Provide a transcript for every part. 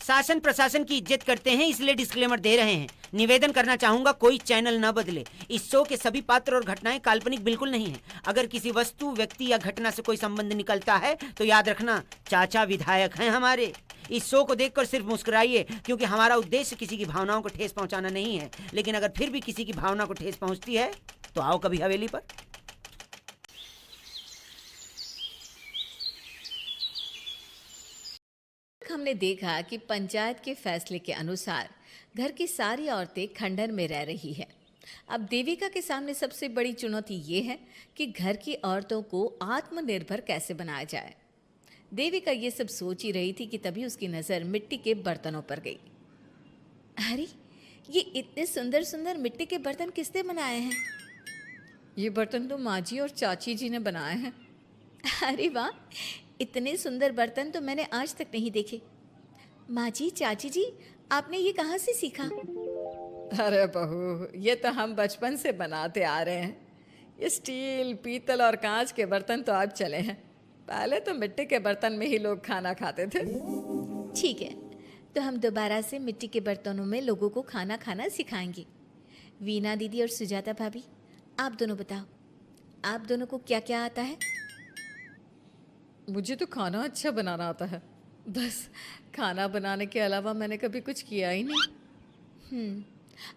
शासन प्रशासन की इज्जत करते हैं, इसलिए डिस्क्लेमर दे रहे हैं। निवेदन करना चाहूंगा कोई चैनल न बदले। इस शो के सभी पात्र और घटनाएं काल्पनिक बिल्कुल नहीं है। अगर किसी वस्तु, व्यक्ति या घटना से कोई संबंध निकलता है तो याद रखना चाचा विधायक हैं हमारे। इस शो को देखकर सिर्फ मुस्कुराइए, क्योंकि हमारा उद्देश्य किसी की भावनाओं को ठेस पहुंचाना नहीं है। लेकिन अगर फिर भी किसी की भावना को ठेस पहुंचती है तो आओ कभी हवेली पर। हमने देखा कि पंचायत के फैसले के अनुसार घर की सारी औरतें खंडहर में रह रही है। अब देविका के सामने सबसे बड़ी चुनौती ये है कि घर की औरतों को आत्मनिर्भर कैसे बनाया जाए। देविका ये सब सोच ही रही थी कि तभी उसकी नज़र मिट्टी के बर्तनों पर गई। अरे, ये इतने सुंदर सुंदर मिट्टी के बर्तन किसने बनाए हैं? ये बर्तन तो माँ जी और चाची जी ने बनाए हैं। अरे वाह, इतने सुंदर बर्तन तो मैंने आज तक नहीं देखे। माँ जी, चाची जी, आपने ये कहाँ से सीखा? अरे बहू, ये तो हम बचपन से बनाते आ रहे हैं। ये स्टील, पीतल और कांच के बर्तन तो अब चले हैं। पहले तो मिट्टी के बर्तन में ही लोग खाना खाते थे। ठीक है, तो हम दोबारा से मिट्टी के बर्तनों में लोगों को खाना खाना सिखाएंगे। वीना दीदी और सुजाता भाभी, आप दोनों बताओ, आप दोनों को क्या क्या आता है? मुझे तो खाना अच्छा बनाना आता है। बस खाना बनाने के अलावा मैंने कभी कुछ किया ही नहीं।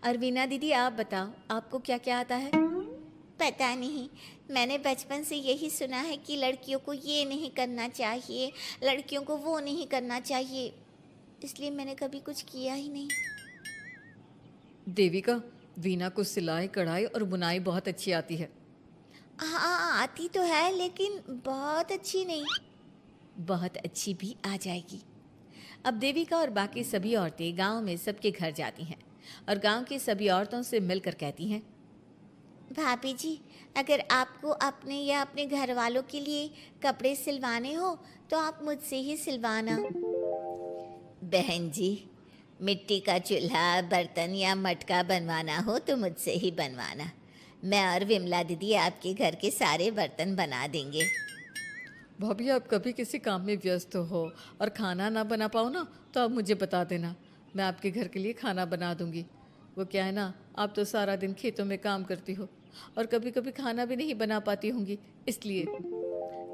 और वीना दीदी, आप बताओ, आपको क्या क्या आता है? पता नहीं, मैंने बचपन से यही सुना है कि लड़कियों को ये नहीं करना चाहिए, लड़कियों को वो नहीं करना चाहिए, इसलिए मैंने कभी कुछ किया ही नहीं। देविका, वीना को सिलाई, कढ़ाई और बुनाई बहुत अच्छी आती है। हाँ, आती तो है, लेकिन बहुत अच्छी नहीं। बहुत अच्छी भी आ जाएगी। अब देविका और बाकी सभी औरतें गांव में सबके घर जाती हैं और गांव की सभी औरतों से मिलकर कहती हैं, भाभी जी, अगर आपको अपने या अपने घर वालों के लिए कपड़े सिलवाने हो तो आप मुझसे ही सिलवाना। बहन जी, मिट्टी का चूल्हा, बर्तन या मटका बनवाना हो तो मुझसे ही बनवाना। मैं और विमला दीदी आपके घर के सारे बर्तन बना देंगे। भाभी, आप कभी किसी काम में व्यस्त हो और खाना ना बना पाओ ना, तो आप मुझे बता देना, मैं आपके घर के लिए खाना बना दूंगी। वो क्या है ना, आप तो सारा दिन खेतों में काम करती हो और कभी कभी खाना भी नहीं बना पाती होंगी, इसलिए।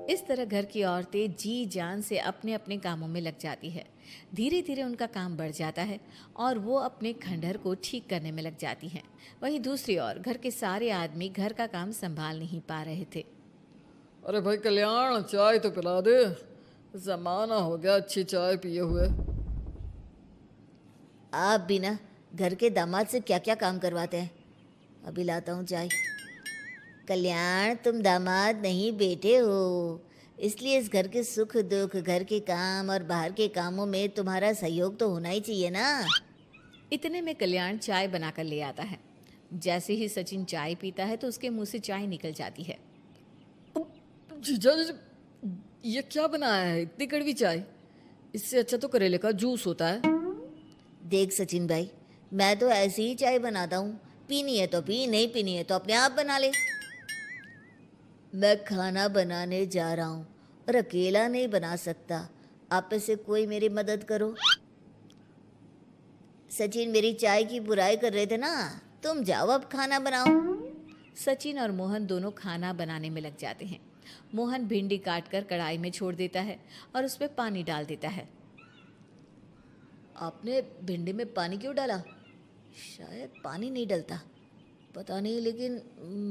इस तरह घर की औरतें जी जान से अपने अपने कामों में लग जाती है। धीरे धीरे उनका काम बढ़ जाता है और वो अपने खंडहर को ठीक करने में लग जाती हैं। वहीं दूसरी ओर घर के सारे आदमी घर का काम संभाल नहीं पा रहे थे। अरे भाई कल्याण, चाय तो पिला दे, जमाना हो गया अच्छी चाय पिए हुए। आप भी ना घर के दामाद से क्या क्या काम करवाते हैं? अभी लाता हूँ चाय। कल्याण, तुम दामाद नहीं बेटे हो, इसलिए इस घर के सुख दुख, घर के काम और बाहर के कामों में तुम्हारा सहयोग तो होना ही चाहिए ना। इतने में कल्याण चाय बनाकर ले आता है। जैसे ही सचिन चाय पीता है तो उसके मुंह से चाय निकल जाती है। जीजा जी, ये क्या बनाया है, इतनी कड़वी चाय? इससे अच्छा तो करेले का जूस होता है। देख सचिन भाई, मैं तो ऐसी ही चाय बनाता हूँ, पीनी है तो पी, नहीं पीनी है तो अपने आप बना ले। मैं खाना बनाने जा रहा हूँ और अकेला नहीं बना सकता, आप में से कोई मेरी मदद करो। सचिन मेरी चाय की बुराई कर रहे थे ना, तुम जाओ अब खाना बनाओ। सचिन और मोहन दोनों खाना बनाने में लग जाते हैं। मोहन भिंडी काटकर कढ़ाई में छोड़ देता है और उसमें पानी डाल देता है। आपने भिंडी में पानी क्यों डाला? शायद पानी नहीं डलता, पता नहीं, लेकिन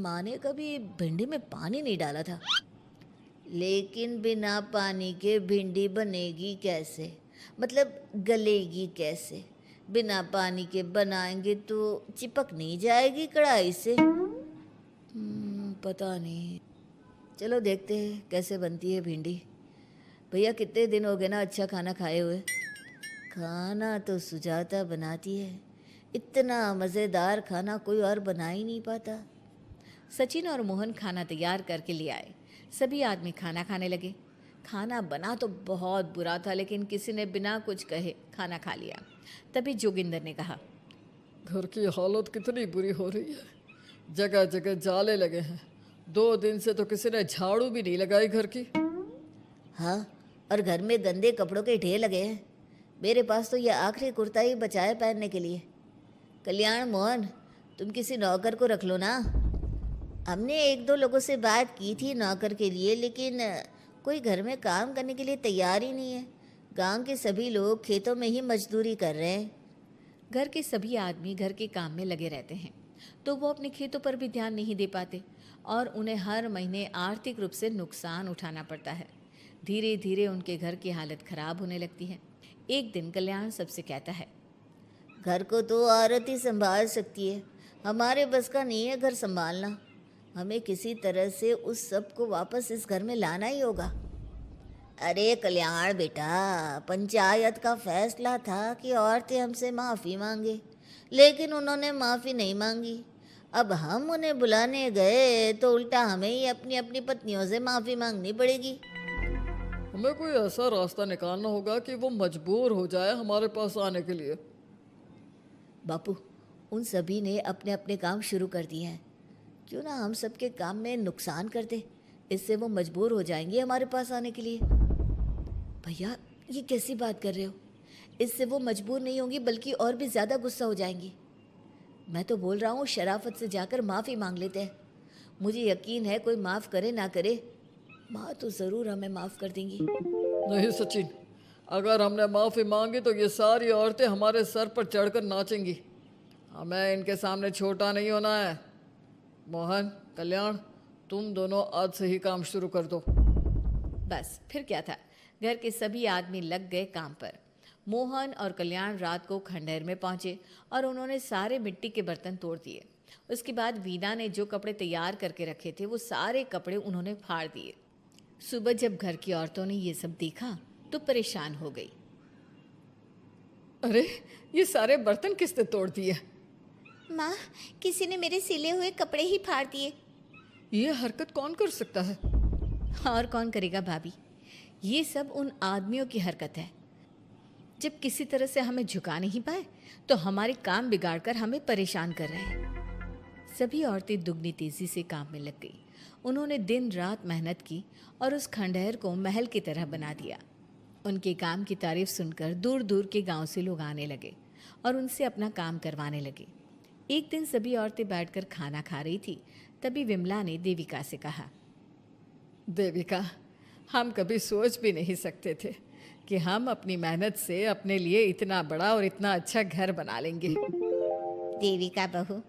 माँ ने कभी भिंडी में पानी नहीं डाला था। लेकिन बिना पानी के भिंडी बनेगी कैसे, मतलब गलेगी कैसे? बिना पानी के बनाएंगे तो चिपक नहीं जाएगी कढ़ाई से? पता नहीं, चलो देखते हैं कैसे बनती है भिंडी। भैया, कितने दिन हो गए ना अच्छा खाना खाए हुए। खाना तो सुजाता बनाती है, इतना मज़ेदार खाना कोई और बना ही नहीं पाता। सचिन और मोहन खाना तैयार करके ले आए। सभी आदमी खाना खाने लगे। खाना बना तो बहुत बुरा था, लेकिन किसी ने बिना कुछ कहे खाना खा लिया। तभी जोगिंदर ने कहा, घर की हालत कितनी बुरी हो रही है, जगह जगह जाले लगे हैं। 2 दिन से तो किसी ने झाड़ू भी नहीं लगाई घर की। हाँ, और घर में गंदे कपड़ों के ढेर लगे हैं। मेरे पास तो ये आखिरी कुर्ता ही बचा है पहनने के लिए। कल्याण, मोहन, तुम किसी नौकर को रख लो ना। हमने एक दो लोगों से बात की थी नौकर के लिए, लेकिन कोई घर में काम करने के लिए तैयार ही नहीं है। गांव के सभी लोग खेतों में ही मजदूरी कर रहे हैं। घर के सभी आदमी घर के काम में लगे रहते हैं, तो वो अपने खेतों पर भी ध्यान नहीं दे पाते और उन्हें हर महीने आर्थिक रूप से नुकसान उठाना पड़ता है। धीरे धीरे उनके घर की हालत खराब होने लगती है। एक दिन कल्याण सबसे कहता है, घर को तो औरत ही संभाल सकती है, हमारे बस का नहीं है घर संभालना। हमें किसी तरह से उस सब को वापस इस घर में लाना ही होगा। अरे कल्याण बेटा, पंचायत का फैसला था कि औरतें हमसे माफ़ी मांगे, लेकिन उन्होंने माफ़ी नहीं मांगी। अब हम उन्हें बुलाने गए तो उल्टा हमें ही अपनी अपनी पत्नियों से माफ़ी मांगनी पड़ेगी। हमें कोई ऐसा रास्ता निकालना होगा कि वो मजबूर हो जाए हमारे पास आने के लिए। बापू, उन सभी ने अपने अपने काम शुरू कर दिए हैं। क्यों ना हम सबके काम में नुकसान कर दे, इससे वो मजबूर हो जाएंगे हमारे पास आने के लिए। भैया, ये कैसी बात कर रहे हो? इससे वो मजबूर नहीं होंगी बल्कि और भी ज़्यादा गुस्सा हो जाएंगी। मैं तो बोल रहा हूँ शराफत से जाकर माफ़ी मांग लेते हैं। मुझे यकीन है कोई माफ़ करे ना करे, माँ तो ज़रूर हमें माफ़ कर देंगी। नहीं सचिन, अगर हमने माफ़ी मांगी तो ये सारी औरतें हमारे सर पर चढ़कर नाचेंगी। हमें इनके सामने छोटा नहीं होना है। मोहन, कल्याण, तुम दोनों आज से ही काम शुरू कर दो। बस फिर क्या था, घर के सभी आदमी लग गए काम पर। मोहन और कल्याण रात को खंडहर में पहुंचे और उन्होंने सारे मिट्टी के बर्तन तोड़ दिए। उसके बाद वीना ने जो कपड़े तैयार करके रखे थे वो सारे कपड़े उन्होंने फाड़ दिए। सुबह जब घर की औरतों ने ये सब देखा तो परेशान हो गई। अरे, ये सारे बर्तन किसने तोड़ दिए? माँ, किसी ने मेरे सिले हुए कपड़े ही फाड़ दिए। ये हरकत कौन कर सकता है? और कौन करेगा भाभी, ये सब उन आदमियों की हरकत है। जब किसी तरह से हमें झुका नहीं पाए तो हमारे काम बिगाड़कर हमें परेशान कर रहे हैं। सभी औरतें दुगनी तेजी से काम में लग गई। उन्होंने दिन रात मेहनत की और उस खंडहर को महल की तरह बना दिया। उनके काम की तारीफ सुनकर दूर दूर के गांव से लोग आने लगे और उनसे अपना काम करवाने लगे। एक दिन सभी औरतें बैठकर खाना खा रही थी, तभी विमला ने देविका से कहा, देविका, हम कभी सोच भी नहीं सकते थे कि हम अपनी मेहनत से अपने लिए इतना बड़ा और इतना अच्छा घर बना लेंगे। देविका बहू,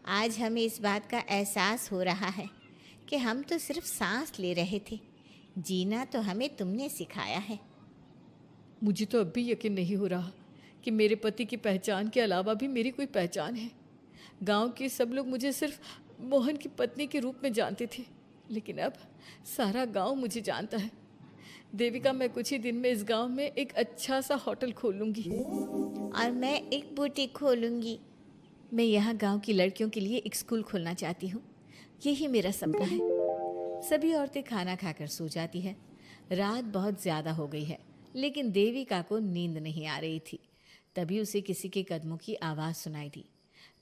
आज हमें इस बात का एहसास हो रहा है कि हम तो सिर्फ सांस ले रहे थे, जीना तो हमें तुमने सिखाया है। मुझे तो अब भी यकीन नहीं हो रहा कि मेरे पति की पहचान के अलावा भी मेरी कोई पहचान है। गांव के सब लोग मुझे सिर्फ मोहन की पत्नी के रूप में जानते थे, लेकिन अब सारा गांव मुझे जानता है। देविका, मैं कुछ ही दिन में इस गांव में एक अच्छा सा होटल खोलूंगी और मैं एक बुटीक खोलूंगी। मैं यहाँ गांव की लड़कियों के लिए एक स्कूल खोलना चाहती हूँ, यही मेरा सपना है। सभी औरतें खाना खाकर सो जाती है। रात बहुत ज़्यादा हो गई है, लेकिन देविका को नींद नहीं आ रही थी। तभी उसे किसी के कदमों की आवाज़ सुनाई दी।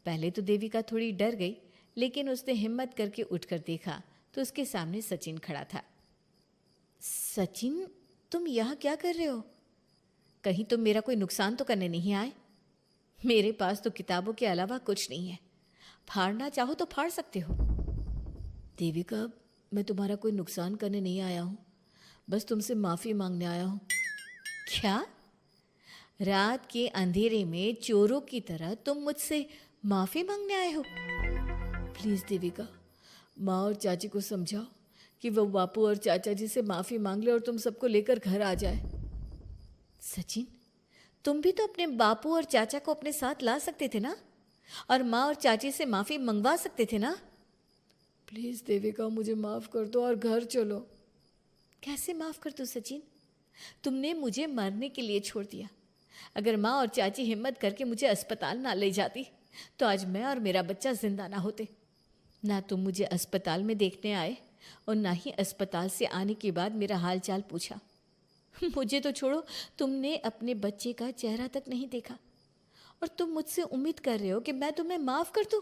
पहले तो देविका थोड़ी डर गई, लेकिन उसने हिम्मत करके उठकर देखा तो उसके सामने सचिन खड़ा था। सचिन, तुम यहाँ क्या कर रहे हो? कहीं तुम मेरा कोई नुकसान तो करने नहीं आए? मेरे पास तो किताबों के अलावा कुछ नहीं है, फाड़ना चाहो तो फाड़ सकते हो। देविका, मैं तुम्हारा कोई नुकसान करने नहीं आया हूँ, बस तुमसे माफ़ी मांगने आया हूँ। क्या? रात के अंधेरे में चोरों की तरह तुम मुझसे माफ़ी मांगने आए हो? प्लीज़ देविका, माँ और चाची को समझाओ कि वो बापू और चाचा जी से माफ़ी मांग ले और तुम सबको लेकर घर आ जाए। सचिन, तुम भी तो अपने बापू और चाचा को अपने साथ ला सकते थे ना, और माँ और चाची से माफ़ी मंगवा सकते थे ना। प्लीज़ देविका, मुझे माफ़ कर दो और घर चलो। कैसे माफ़ कर दूँ सचिन? तुमने मुझे मरने के लिए छोड़ दिया। अगर माँ और चाची हिम्मत करके मुझे अस्पताल ना ले जाती तो आज मैं और मेरा बच्चा जिंदा ना होते। ना तुम मुझे अस्पताल में देखने आए और ना ही अस्पताल से आने के बाद मेरा हाल चाल पूछा। मुझे तो छोड़ो, तुमने अपने बच्चे का चेहरा तक नहीं देखा और तुम मुझसे उम्मीद कर रहे हो कि मैं तुम्हें माफ़ कर दूँ?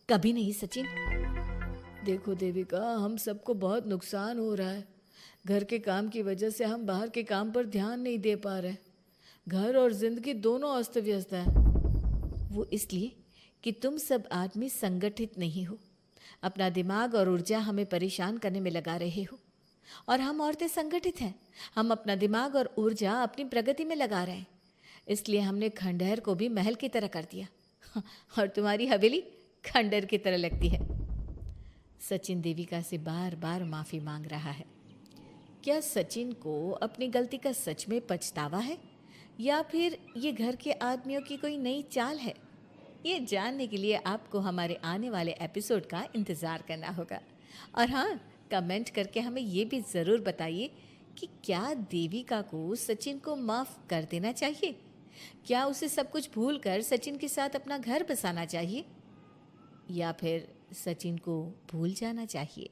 कभी नहीं सचिन। देखो देविका, हम सबको बहुत नुकसान हो रहा है। घर के काम की वजह से हम बाहर के काम पर ध्यान नहीं दे पा रहे। घर और जिंदगी दोनों अस्त व्यस्त है। वो इसलिए कि तुम सब आदमी संगठित नहीं हो, अपना दिमाग और ऊर्जा हमें परेशान करने में लगा रहे हो। और हम औरतें संगठित हैं, हम अपना दिमाग और ऊर्जा अपनी प्रगति में लगा रहे हैं। इसलिए हमने खंडहर को भी महल की तरह कर दिया और तुम्हारी हवेली खंडहर की तरह लगती है। सचिन देविका से बार बार माफ़ी मांग रहा है। क्या सचिन को अपनी गलती का सच में पछतावा है या फिर ये घर के आदमियों की कोई नई चाल है? ये जानने के लिए आपको हमारे आने वाले एपिसोड का इंतज़ार करना होगा। और हाँ, कमेंट करके हमें ये भी ज़रूर बताइए कि क्या देविका को सचिन को माफ़ कर देना चाहिए? क्या उसे सब कुछ भूल कर सचिन के साथ अपना घर बसाना चाहिए या फिर सचिन को भूल जाना चाहिए?